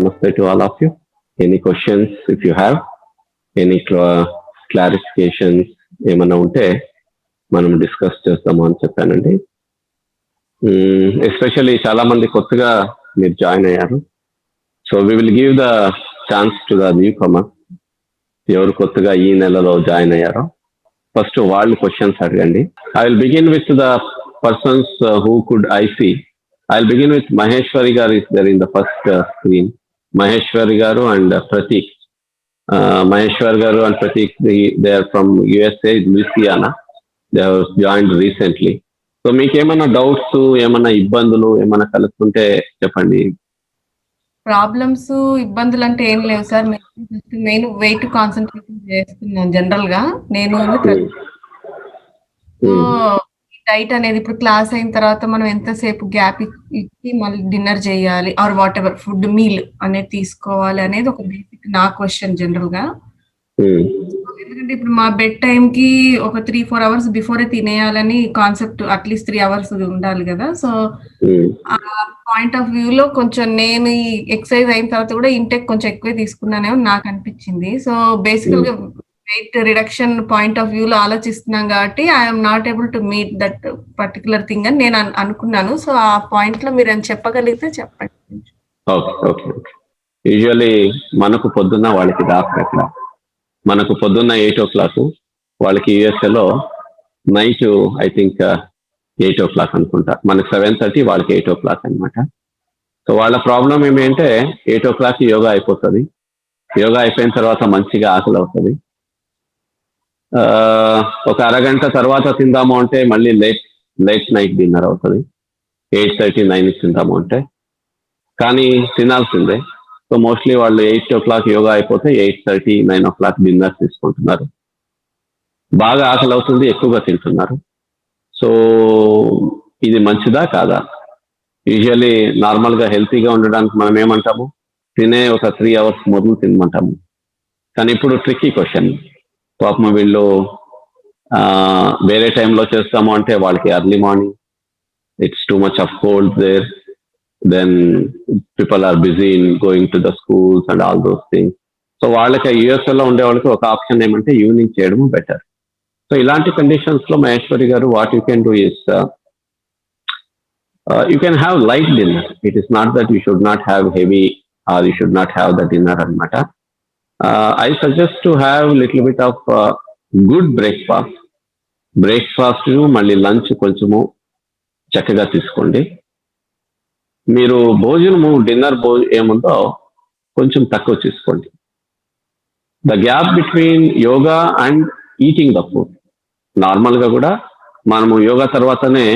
namaste to all of you. Any questions if you have, any clarifications ఏమన్నా ఉంటే మనం discuss చేస్తాము అని చెప్పానండి. ఎస్పెషల్లీ చాలా మంది కొత్తగా మీరు జాయిన్ అయ్యారు. So we will give the chance to the newcomer. ఎవరు కొత్తగా ఈ నెలలో జాయిన్ అయ్యారో ఫస్ట్ వాళ్ళు క్వశ్చన్స్ అడగండి. I will begin with the persons who could I see. I'll begin with Maheshwari Garu is there in the first screen. Maheshwari Garu and Pratik. Maheshwari Garu and Pratik, they are from USA, Louisiana. They have joined recently. So మీకు ఏమైనా doubts, ఏమైనా ఇబ్బందులు ఏమైనా కలుస్తుంటే చెప్పండి. Problems, ఇబ్బందులు అంటే ఏం లేవు సార్. నేను వెయిట్ కాన్సన్ట్రేషన్ చేస్తున్నాను జనరల్ గా. నేను డైట్ అనేది ఇప్పుడు క్లాస్ అయిన తర్వాత మనం ఎంతసేపు గ్యాప్ ఇచ్చి మళ్ళీ డిన్నర్ చేయాలి or whatever food meal అనేది తీసుకోవాలి అనేది ఒక బేసిక్ నా క్వశ్చన్ జనరల్ గా. ఎందుకంటే ఇప్పుడు మా బెడ్ టైం కి ఒక 3-4 hours బిఫోరే తినేయాలని కాన్సెప్ట్, అట్లీస్ట్ 3 hours ఉండాలి కదా. సో ఆ పాయింట్ ఆఫ్ వ్యూ లో కొంచెం నేను ఈ ఎక్సర్సైజ్ అయిన తర్వాత కూడా ఇంటెక్ కొంచెం ఎక్కువే తీసుకున్నానేమో నాకు అనిపించింది. సో బేసికల్ గా weight reduction point of view లో ఆలోచిస్తున్నాం కాబట్టి I'm not able to meet that particular thing అని నేను అనుకున్నాను. సో ఆ పాయింట్ లో మీరు చెప్పగలిగితే చెప్పండి. యూజువల్లీ మనకు పొద్దున్న వాళ్ళకి రాత్రి అట్లా, మనకు పొద్దున్న 8 o'clock, వాళ్ళకి యూఎస్ఏలో నైట్ ఐ థింక్ 8 o'clock అనుకుంటా. మనకు 7:30, వాళ్ళకి 8 o'clock అనమాట. సో వాళ్ళ ప్రాబ్లం ఏమంటే 8 o'clock యోగా అయిపోతుంది. యోగా అయిపోయిన తర్వాత మంచిగా ఆకలి అవుతుంది. ఒక అరగంట తర్వాత తిందాము అంటే మళ్ళీ లేట్ నైట్ డిన్నర్ అవుతుంది. 8:30-9 తిందాము అంటే, కానీ తినాల్సిందే. సో మోస్ట్లీ వాళ్ళు 8 o'clock యోగా అయిపోతే 8:30-9 o'clock డిన్నర్ తీసుకుంటున్నారు. బాగా ఆకలి అవుతుంది, ఎక్కువగా తింటున్నారు. సో ఇది మంచిదా కాదా? యూజువల్లీ నార్మల్గా హెల్తీగా ఉండడానికి మనం ఏమంటాము, తినే ఒక 3 hours మొదలు తినమంటాము. కానీ ఇప్పుడు ట్రిక్కీ క్వశ్చన్. పాపం వీళ్ళు వేరే టైంలో చేస్తాము అంటే వాళ్ళకి early morning, it's too much of cold there, then people are busy in going to the schools and all those things. So వాళ్ళకి యూఎస్ఏలో ఉండే వాళ్ళకి ఒక ఆప్షన్ ఏమంటే ఈవినింగ్ చేయడం బెటర్. సో ఇలాంటి కండిషన్స్ లో మహేశ్వరి గారు what you can do is you can have light dinner. It is not that you should not have heavy or you should not have the dinner అనమాట. I suggest to have little bit of good breakfast మళ్ళీ lunch కొంచెము చక్కగా తీసుకోండి. మీరు భోజనము dinner ఏముందో కొంచెం తక్కువ తీసుకోండి. The gap between yoga and eating the food. నార్మల్గా కూడా మనము యోగా తర్వాతనే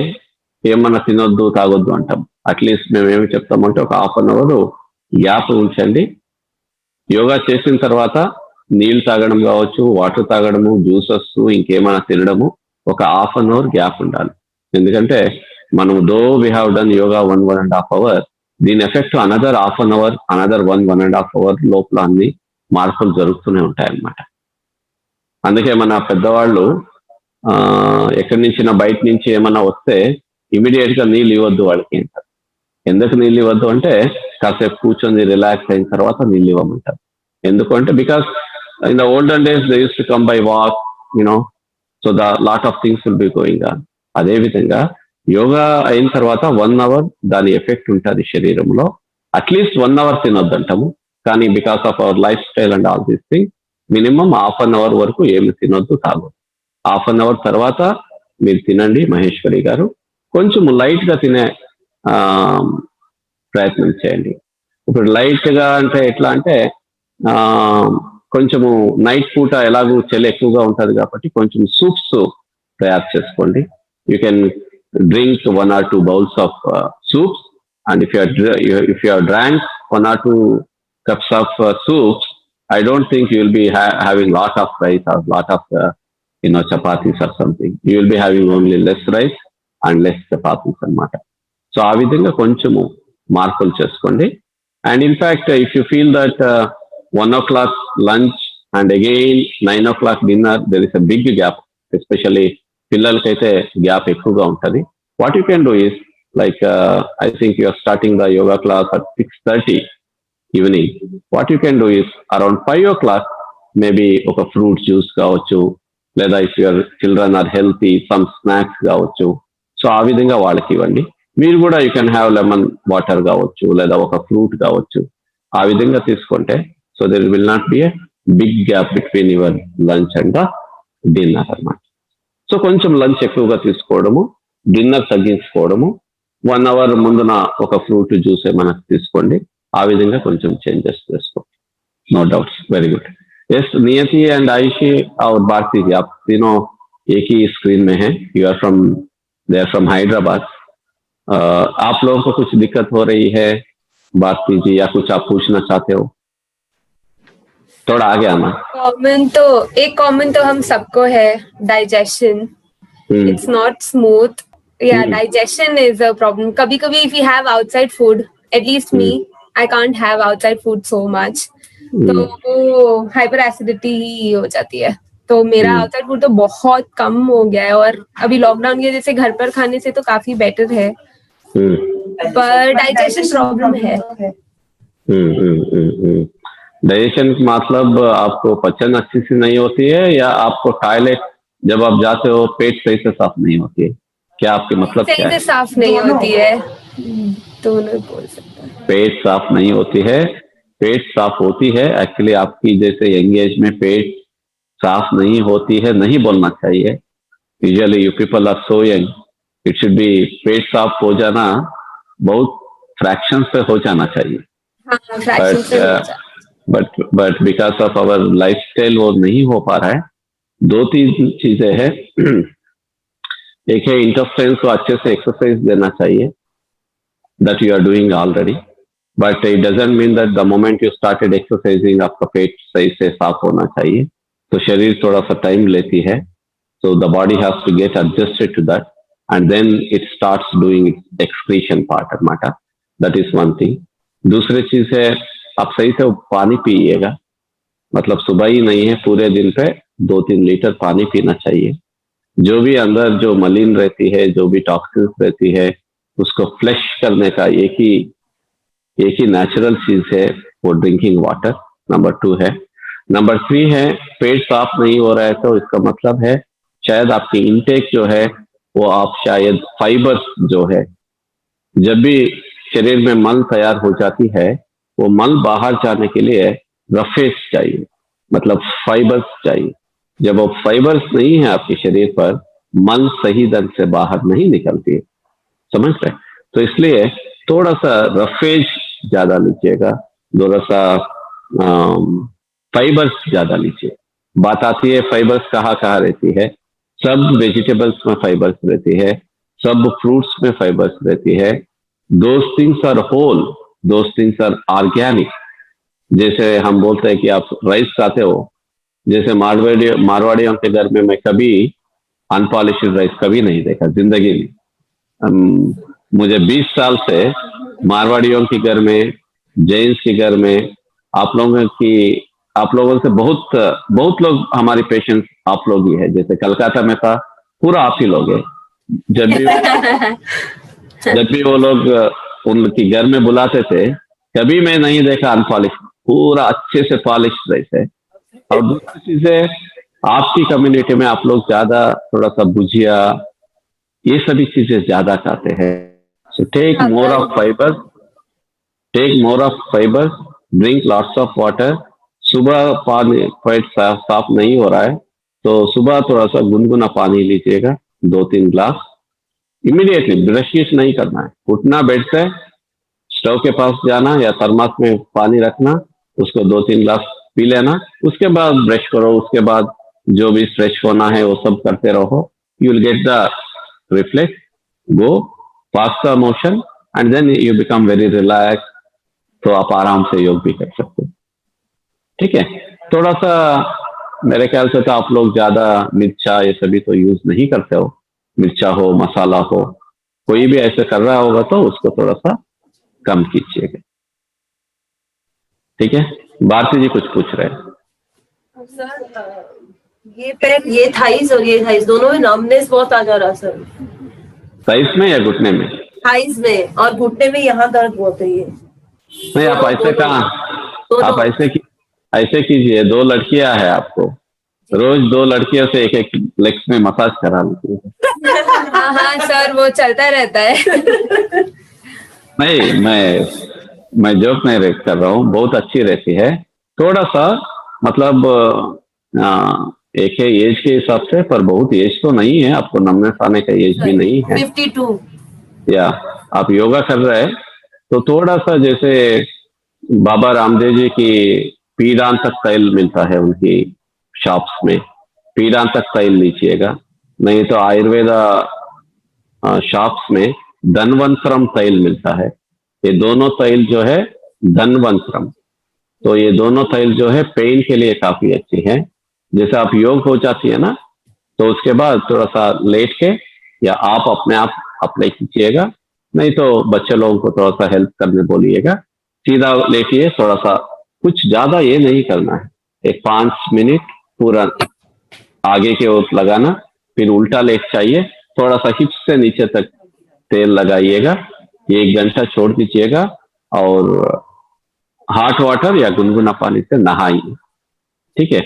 ఏమన్నా తినొద్దు తాగొద్దు అంటాం. అట్లీస్ట్ మేము ఏమి చెప్తామంటే ఒక 1/2 hour గ్యాప్ ఉంచండి. యోగా చేసిన తర్వాత నీళ్ళు తాగడం కావచ్చు, వాటర్ తాగడము, జ్యూసెస్, ఇంకేమైనా తినడము, ఒక 1/2 hour గ్యాప్ ఉండాలి. ఎందుకంటే మనం though we have done yoga 1.5 hour, దీని effect another 1/2 hour, another 1.5 hour లోపల అన్ని మార్పులు జరుగుతూనే ఉంటాయన్నమాట. అందుకే మన పెద్దవాళ్ళు ఎక్కడి నుంచి బయట నుంచి ఏమన్నా వస్తే ఇమీడియట్ గా నీళ్ళు ఇవ్వద్దు వాళ్ళకి. ఎందుకు నీళ్ళు ఇవ్వద్దు అంటే కాసేపు కూర్చొని రిలాక్స్ అయిన తర్వాత నీళ్ళు ఇవ్వమంటారు. ఎందుకంటే because in the olden days they use to come by walk, so the lot of things will be going on. అదేవిధంగా యోగా అయిన తర్వాత 1 hour దాని ఎఫెక్ట్ ఉంటుంది శరీరంలో. అట్లీస్ట్ 1 hour తినొద్దంటాము, కానీ because of our life style and all these things minimum 1/2 hour వరకు ఏమి తినొద్దు, తాగొద్దు. 1/2 hour తర్వాత మీరు తినండి మహేశ్వరి గారు. కొంచెం లైట్ గా తినే ప్రయత్నం చేయండి. ఇప్పుడు లైట్ గా అంటే ఎట్లా అంటే కొంచెము నైట్ పూట ఎలాగూ చలి ఎక్కువగా ఉంటుంది కాబట్టి కొంచెం సూప్స్ తయారు చేసుకోండి. You can drink 1 or 2 bowls of soups, and if you have drank 1 or 2 cups of soups, I don't think you will be having lot of rice or lot of chapatis or something. You will be having only less rice and less chapatis అన్నమాట. So ఆ విధంగా కొంచెము మార్పులు చేసుకోండి. And in fact if you feel that 1 o'clock lunch and again 9 o'clock dinner, there is a big gap. Especially పిల్లలకైతే gap ఎక్కువగా ఉంటుంది. What you can do is like I think you are starting the yoga class at 6:30. Evening what you can do is around 5 o'clock maybe ఒక fruit juice కావచ్చు, లేదా if your children are healthy some snacks కావచ్చు. So ఆ విధంగా వాళ్ళకి ఇవ్వండి. మీరు కూడా you can have lemon water కావచ్చు, లేదా ఒక ఫ్రూట్ కావచ్చు. ఆ విధంగా తీసుకుంటే so there will not be a big gap between your lunch and the dinner అన్నమాట. సో కొంచెం లంచ్ ఎక్కువగా తీసుకోవడము, డిన్నర్ తగ్గించుకోవడము, 1 hour ముందున ఒక ఫ్రూట్ జ్యూస్ ఏమైనా తీసుకోండి. ఆ విధంగా కొంచెం చేంజెస్ చేసుకోండి. No doubts, very good. Yes Niyati and Ayushi और भारती जी, आप तीनों एक ही स्क्रीन में हैं. You are from, they are from Hyderabad. आप लोगों को कुछ दिक्कत हो रही है भारती जी, या कुछ आप पूछना चाहते हो? थोड़ा आगे आना. कॉमन तो हम सबको है, डाइजेशन. It's not smooth. या डाइजेशन इज अ प्रॉब्लम. कभी कभी if you have outside food, at least me, I can't have outside food so much, तो वो हाइपर एसिडिटी ही हो जाती है. तो मेरा आउटसाइड फूड तो बहुत कम हो गया है, और अभी लॉकडाउन की वजह से घर पर खाने से तो काफी बेटर है, पर डाइजेशन प्रॉब्लम है. डाइजेशन मतलब आपको पचन अच्छी से नहीं होती है, या आपको टॉयलेट जब आप जाते हो पेट सही से साफ नहीं होती है? क्या आपके मतलब क्या सही है? से साफ नहीं होती है, दोनों बोल सकते हैं. पेट साफ नहीं होती है, पेट साफ होती है. एक्चुअली आपकी जैसे यंग एज में पेट साफ नहीं होती है, नहीं बोलना चाहिए. Usually you people are so young, it should be पेट साफ हो जाना बहुत फ्रैक्शन से हो जाना चाहिए. But because of our lifestyle वो नहीं हो पा रहा है. 2-3 चीजें हैं. एक है इंटेस्टाइन को अच्छे से एक्सरसाइज देना चाहिए, that you are doing already, but it doesn't mean that the moment you started exercising आपका पेट सही से साफ होना चाहिए. तो शरीर थोड़ा सा टाइम लेती है, so the body has to get adjusted to that, and then it starts doing its excretion part अनమాట. That is one thing. दूसरी चीज है, आप सही से पानी पिएगा. मतलब सुबह ही नहीं है, पूरे दिन पे 2-3 लीटर पानी पीना चाहिए. जो भी अंदर जो मलिन रहती है, जो भी टॉक्सिन्स रहती है, उसको फ्लश करने का एक ही नेचुरल चीज है वो ड्रिंकिंग वाटर. नंबर 2 है. नंबर 3 है, पेट साफ नहीं हो रहा है तो इसका मतलब है शायद आपकी इनटेक जो है वो आप शायद फाइबर्स जो है, जब भी शरीर में मल तैयार हो जाती है, वो मल बाहर जाने के लिए रफेज चाहिए, मतलब फाइबर्स चाहिए. जब वो फाइबर्स नहीं है आपके शरीर पर, मल सही ढंग से बाहर नहीं निकलती है. समझ रहे? तो इसलिए थोड़ा सा रफेज ज्यादा लीजिएगा, थोड़ा सा फाइबर्स ज्यादा लीजिए. बात आती है फाइबर्स कहाँ कहाँ रहती है. सब वेजिटेबल्स में फाइबर्स रहती है, सब फ्रूट्स में फाइबर्स रहती है. Those things are whole, those things are organic. जैसे हम बोलते हैं कि आप राइस खाते हो, जैसे मारवाड़ियों के घर में मैं कभी अनपॉलिश्ड राइस कभी नहीं देखा जिंदगी में. मुझे 20 साल से मारवाड़ियों के घर में, जैन्स के घर में, आप लोगों से बहुत लोग हमारी पेशेंट्स आप लोग ही है. जैसे कलकत्ता में था, पूरा आप ही लोग है. जब भी वो लोग उनके घर में बुलाते थे, कभी मैं नहीं देखा अनपॉलिश, पूरा अच्छे से पॉलिश राइस है. और दूसरी चीज है, आपकी कम्युनिटी में आप लोग ज्यादा थोड़ा सा भुजिया ये सभी चीजें ज्यादा खाते हैं. So take more of fibres, drink lots of water. सुबह पानी पेट साफ नहीं हो रहा है तो सुबह थोड़ा सा गुनगुना पानी लीजिएगा, 2-3 ग्लास. इमीडिएटली ब्रश नहीं करना है, उठना बेड से, स्टोव के पास जाना या थर्मस में पानी रखना, उसको 2-3 ग्लास पी लेना. उसके बाद ब्रश करो, उसके बाद जो भी फ्रेश होना है वो सब करते रहो. You will get the reflex, go fast the motion, and then you become very relaxed. तो आप आराम से योग भी कर सकते हो. ठीक है? थोड़ा सा मेरे ख्याल से तो आप लोग ज्यादा मिर्चा ये सभी तो यूज नहीं करते हो. मिर्चा हो, मसाला हो, कोई भी ऐसे कर रहा होगा तो उसको थोड़ा सा कम कीजिएगा. ठीक है? भारती जी कुछ पूछ रहे हैं. सर ये थाइस और ये थाइस दोनों में नमनेस बहुत आ जा रहा सर. थाइस में या घुटने में? थाइस में और घुटने में यहाँ दर्द बहुत है. ये नहीं, आप ऐसे कहाँ, आप ऐसे कीजिए, 2 लड़कियां हैं आपको, रोज 2 लड़कियों से एक एक लेग्स में मसाज करा लीजिए। हाँ हाँ सर, वो चलता रहता है। नहीं, मैं जोक नहीं कर रहा हूँ, बहुत अच्छी रहती है। थोड़ा सा मतलब एक है एज के हिसाब से, पर बहुत एज तो नहीं है, आपको नमनेस आने का एज भी नहीं है। 52। या आप योगा कर रहे हैं तो थोड़ा सा, जैसे बाबा रामदेव जी की पीडांतक तैल मिलता है उनकी शॉप्स में, पीडांतक तैल लीजिएगा। नहीं तो आयुर्वेदा शॉप्स में धनवंतरम तैल मिलता है। ये दोनों तैल जो है धनवंतरम, तो ये दोनों तैल जो है पेन के लिए काफी अच्छी है। जैसे आप योग हो जाती है ना, तो उसके बाद थोड़ा सा लेट के या आप अपने आप अप्लाई कीजिएगा, नहीं तो बच्चे लोगों को थोड़ा सा हेल्प करने बोलिएगा। सीधा लेटिए, थोड़ा सा, कुछ ज्यादा ये नहीं करना है, एक 5 मिनट पूरा आगे के ओर लगाना, फिर उल्टा लेट चाहिए, थोड़ा सा हिप्स से नीचे तक तेल लगाइएगा, 1 घंटा छोड़ दीजिएगा और हॉट वाटर या गुनगुना पानी से नहाइए। ठीक है,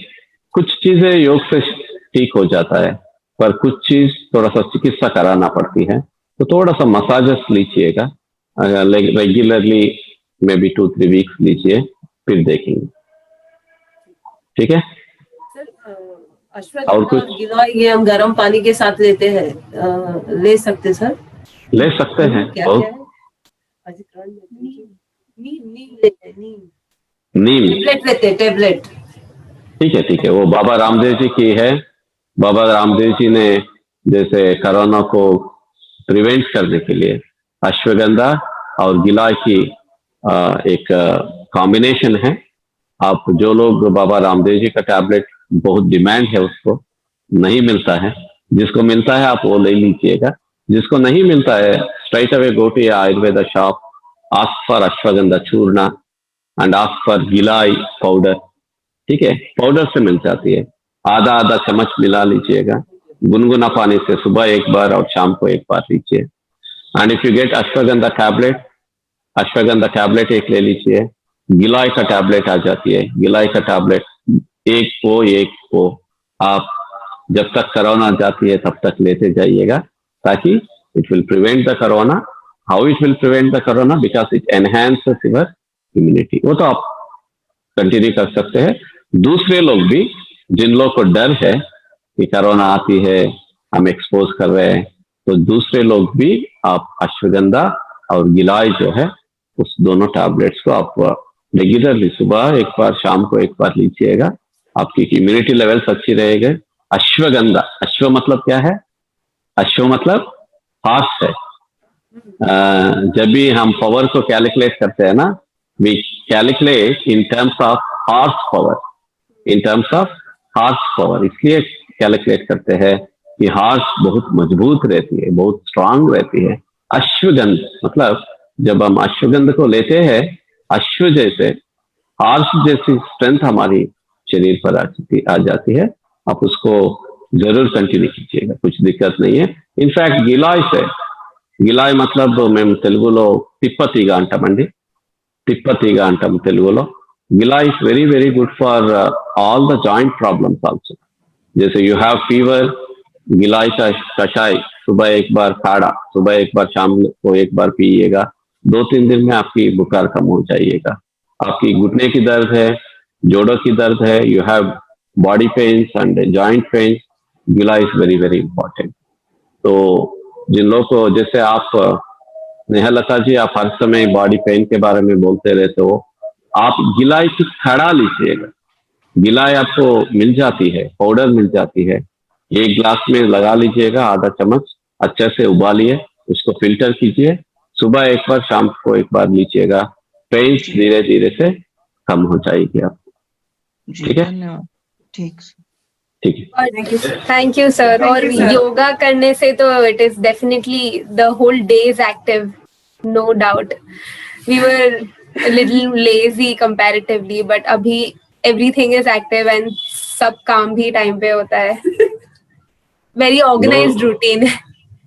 कुछ चीजें योग से ठीक हो जाता है, पर कुछ चीज थोड़ा सा चिकित्सा कराना पड़ती है, तो थोड़ा सा मसाजेस लीजिएगा रेगुलरली, मे बी 2-3 वीक्स लीजिए, फिर देखेंगे। ठीक है। सर और अश्वगंधा कुछ और गिलोय ये हम गर्म पानी के साथ लेते हैं, ले सकते सर? ले सकते हैं। क्या बहुत क्या है? अजिक्रान लेते हैं, नीम लेते हैं, नीम, टेबलेट लेते हैं, टेबलेट। ठीक है, ठीक है, वो बाबा रामदेव जी की है। बाबा रामदेव जी ने जैसे कोरोना को प्रिवेंट करने के लिए अश्वगंधा और गिलाय की एक कॉम्बिनेशन है। आप जो लोग, बाबा रामदेव जी का टैबलेट बहुत डिमांड है, उसको नहीं मिलता है, जिसको मिलता है आप वो ले लीजिएगा। जिसको नहीं मिलता है, straight away go to Ayurveda shop, ask for ashwagandha churna and ask for giloy powder. ठीक है, पाउडर से मिल जाती है, आधा आधा चम्मच मिला लीजिएगा, गुनगुना पानी से सुबह एक बार और शाम को एक बार लीजिए। And if you get ashwagandha tablet, ashwagandha tablet एक ले लीजिए। गिलाय का टैबलेट आ जाती है, गिलाय का टैबलेट एक को आप जब तक कोरोना जाती है तब तक लेते जाइएगा, ताकि it will prevent the corona. How it will prevent the corona? Because it enhances your immunity. वो तो आप कंटिन्यू कर सकते हैं। दूसरे लोग भी, जिन लोग को डर है कि कोरोना आती है, हम एक्सपोज कर रहे हैं, तो दूसरे लोग भी आप अश्वगंधा और गिलाय जो है, उस दोनों टैबलेट्स को आप रेगुलरली सुबह एक बार, शाम को एक बार लीजिएगा, आपकी इम्यूनिटी लेवल्स अच्छी रहेगी। अश्वगंधा, अश्व मतलब क्या है? अश्व मतलब हॉर्स है। जब भी हम पावर को कैलकुलेट करते हैं ना, we calculate in terms of horsepower, in terms of horsepower इसलिए कैलकुलेट करते हैं कि हॉर्स बहुत मजबूत रहती है, बहुत स्ट्रांग रहती है। अश्वगंध मतलब, जब हम अश्वगंध को लेते हैं, अश्व जैसे, हॉर्स जैसी स्ट्रेंथ हमारी शरीर पर आ जाती है। आप उसको जरूर कंटिन्यू कीजिएगा, कुछ दिक्कत नहीं है। इनफैक्ट गिलाय से, గిలాయ్ मतलब మేము తెలుగులో తిప్పతీగ అంటామండి, తిప్పతీగ అంటాం తెలుగులో। Giloy is very very good for all the joint problems also. जैसे यू हैव फीवर, गिलाय का कषाय सुबह एक बार काढ़ा, सुबह एक बार, शाम को एक बार पिएगा, 2-3 दिन में आपकी बुखार कम हो जाइएगा। आपकी घुटने की दर्द है, जोड़ों की दर्द है, you have body pains and joint pains, giloy is very very important. तो जिन लोगों को, जैसे आप नेहलता जी, आप हर समय बॉडी पेन के बारे में बोलते रहते हो, आप गिलाय की खड़ा लीजिएगा। गिलाय आपको मिल जाती है, पाउडर मिल जाती है, 1 ग्लास में लगा लीजिएगा, आधा चम्मच, अच्छे से उबालिए, उसको फिल्टर कीजिए, सुबह एक बार, शाम को एक बार लीजिएगा, पेन्स धीरे धीरे से कम हो जाएगी आपको। ठीक है, धन्यवाद। ठीक ठीक है। Thank you sir. और योगा करने से तो it is definitely the whole day is active, no doubt. We were little lazy comparatively, but अभी एवरीथिंग इज एक्टिव एंड सब काम भी टाइम पे होता है। Very organised routine.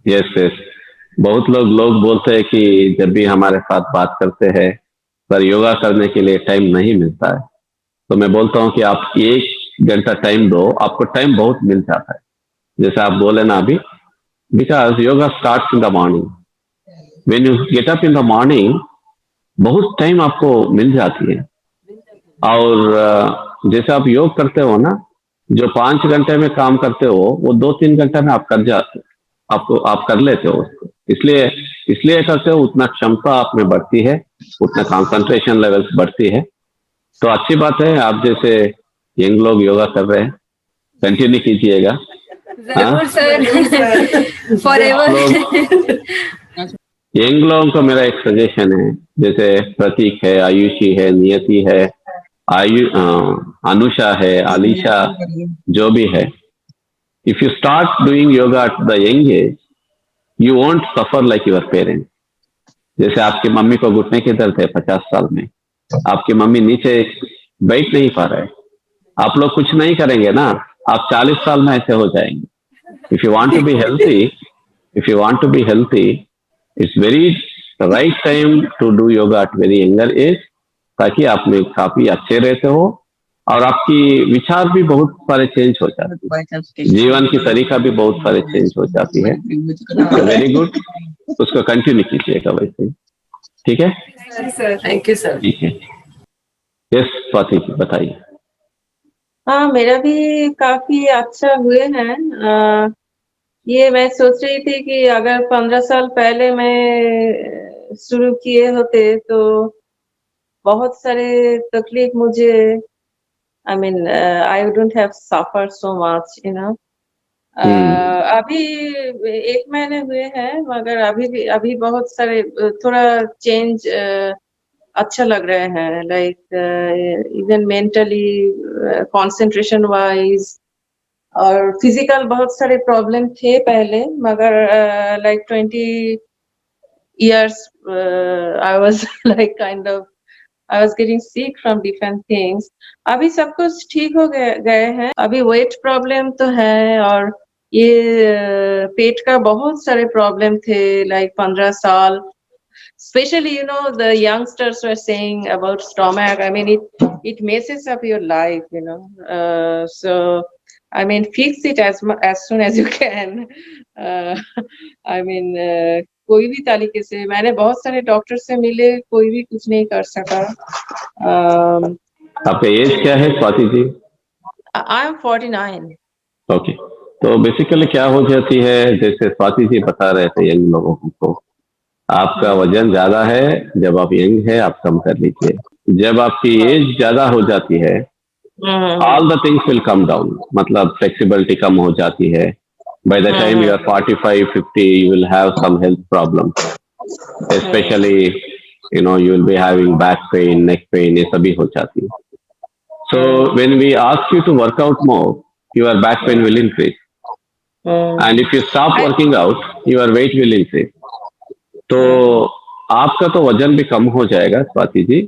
Yes yes, बहुत लोग बोलते हैं कि जब भी हमारे साथ बात करते हैं पर योगा करने के लिए टाइम नहीं मिलता है, तो मैं बोलता हूँ कि आप 1 घंटा टाइम दो, आपको टाइम बहुत मिल जाता है। जैसे आप बोले ना अभी, because yoga starts in the morning, when you get up in the morning बहुत टाइम आपको मिल जाती है। और जैसे आप योग करते हो ना, जो 5 घंटे में काम करते हो वो 2-3 घंटे में आप कर जाते हो, आप कर लेते हो उसको। इसलिए करते हो, उतना क्षमता आप में बढ़ती है, उतना कंसंट्रेशन लेवल्स बढ़ती है। तो अच्छी बात है, आप जैसे यंग लोग योगा कर रहे हैं, कंटिन्यू कीजिएगा। जरूर सर, फॉरएवर। यंग लोगों को मेरा एक सजेशन है, जैसे प्रतीक है, आयुषी है, नियति है, अनुषा है, आलिशा, जो भी है, if you start doing yoga at the young age, you won't suffer like your parents. जैसे आपकी मम्मी को घुटने के दर्द है 50 साल में, आपकी मम्मी नीचे बैठ नहीं पा रहे, आप लोग कुछ नहीं करेंगे ना, आप 40 साल में ऐसे हो जाएंगे। If you want to be healthy, it's very right time to do yoga at very younger age, ताकि आप में काफी अच्छे रहते हो और आपकी विचार भी बहुत सारे चेंज हो जाते हैं, जीवन की तरीका भी बहुत सारे चेंज हो जाती है। वेरी गुड, उसको कंटिन्यू कीजिएगा वैसे। ठीक है सर, थैंक यू सर। ठीक है। यस स्वाति जी बताइए। हाँ, मेरा भी काफी अच्छा हुए हैं। ये मैं सोच रही थी कि अगर 15 साल पहले मैं शुरू किए होते तो बहुत सारे तकलीफ मुझे, I mean, I wouldn't have suffered so much, you know. अभी 1 महीने हुए हैं, मगर अभी बहुत सारे थोड़ा चेंज अच्छा लग रहे हैं, like even mentally, concentration wise और फिजिकल बहुत सारे प्रॉब्लम थे पहले, मगर like 20 years I was like kind of I was getting sick from different things. अभी सब कुछ ठीक हो गए हैं। अभी वेट प्रॉब्लम तो है और ये पेट का बहुत सारे प्रॉब्लम थे, लाइक 15 साल। Especially, you know, the youngsters were saying about stomach. I mean, it messes up your life, you know. So, I mean, fix it as soon as you can. I mean, कोई भी तरीके से, मैंने बहुत सारे doctor से मिले, कोई भी कुछ नहीं कर सका। आपका एज क्या है Swati ji? I am 49. Okay, तो बेसिकली क्या हो जाती है, जैसे स्वाति जी बता रहे थे यंग लोगों को, आपका वजन ज्यादा है, जब आप यंग है आप कम कर लीजिए। जब आपकी एज ज्यादा हो जाती है, all the things will come down, मतलब फ्लेक्सिबिलिटी कम हो जाती है। By the time you are 45-50 you will have some health problems, especially you will be having back pain, neck pain, ये सभी हो जाती है। So when we ask you to work out more, your back pain will increase, and if you stop working out, your weight will increase. तो आपका तो वजन भी कम हो जाएगा स्वाति जी।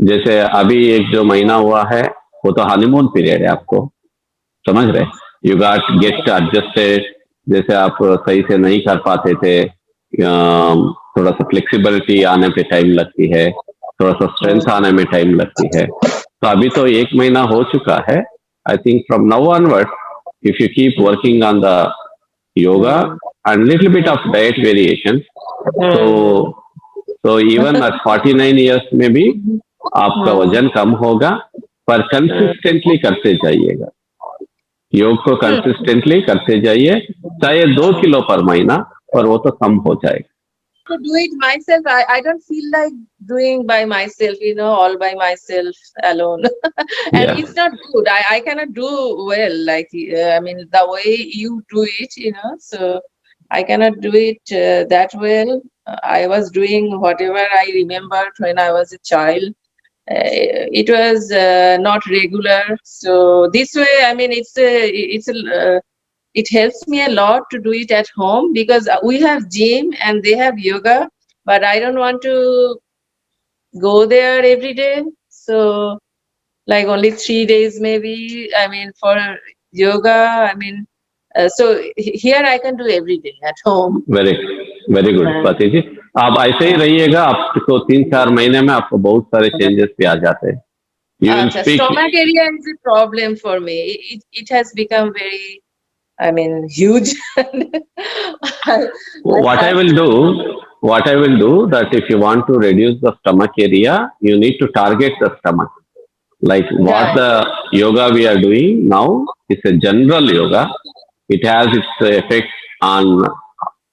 जैसे अभी एक जो महीना हुआ है वो तो हनीमून पीरियड है, आपको समझ रहे, यू गॉट गेट एडजस्टेड। जैसे आप सही से नहीं कर पाते थे, थोड़ा सा फ्लेक्सिबिलिटी आने पे टाइम लगती है, थोड़ा सा स्ट्रेंथ आने में टाइम लगती है। तो अभी तो 1 महीना हो चुका है। I think from now onward if you keep working on the yoga and little bit of diet variation, so even at 49 years में भी आपका वजन कम होगा, पर कंसिस्टेंटली करते जाइएगा, योग को कंसिस्टेंटली करते जाइए, चाहे 2 किलो पर महीना, पर वो तो कम हो जाएगा। To do it myself, I don't feel like doing by myself, you know, all by myself alone. And Yeah. it's not good. I cannot do well, like, I mean, the way you do it, you know, so I cannot do it that well. I was doing whatever I remembered when I was a child. It was not regular. So this way, I mean, it helps me a lot to do it at home because we have gym and they have yoga, but I don't want to go there every day. So like only 3 days maybe, I mean, for yoga, I mean, So here I can do every day at home. Very good Swati ji, आप ऐसे ही रहिएगा, आपको 3-4 महीने में आपको बहुत सारे changes भी आ जाते हैं. You will speak. Stomach area is a problem for me. It has become very, I mean, huge. What I will do that if you want to reduce the stomach area, you need to target the stomach. Like what the yoga we are doing now is a general yoga. It has its effect on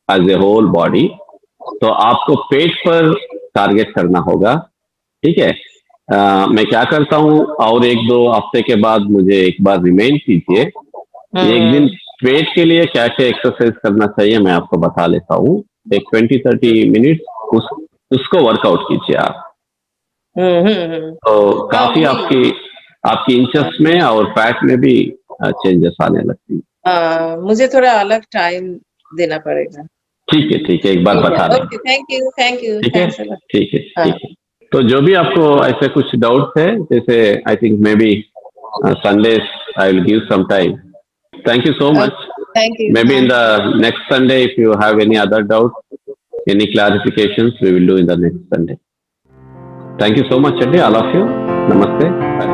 as a whole body. तो आपको पेट पर target करना होगा, ठीक है. मैं क्या करता हूँ, और 1-2 हफ्ते के बाद मुझे एक बार रिमाइंड कीजिए. एक दिन पेट के लिए क्या क्या एक्सरसाइज करना चाहिए मैं आपको बता लेता हूँ. एक 20-30 मिनट उसको वर्कआउट कीजिए आप. तो काफी आपकी इंचेस में और फैट में भी चेंजेस आने लगती है. मुझे थोड़ा अलग टाइम देना पड़ेगा. ठीक है, एक बार बता दें. Thank you. ठीक है. तो जो भी आपको ऐसे कुछ डाउट्स है, जैसे I think maybe Sunday I will give some time. Thank you so much. Thank you. Maybe in the next Sunday, if you have any other doubts, any clarifications, we will do in the next Sunday. Thank you so much, Andy, all of you. Namaste. Bye.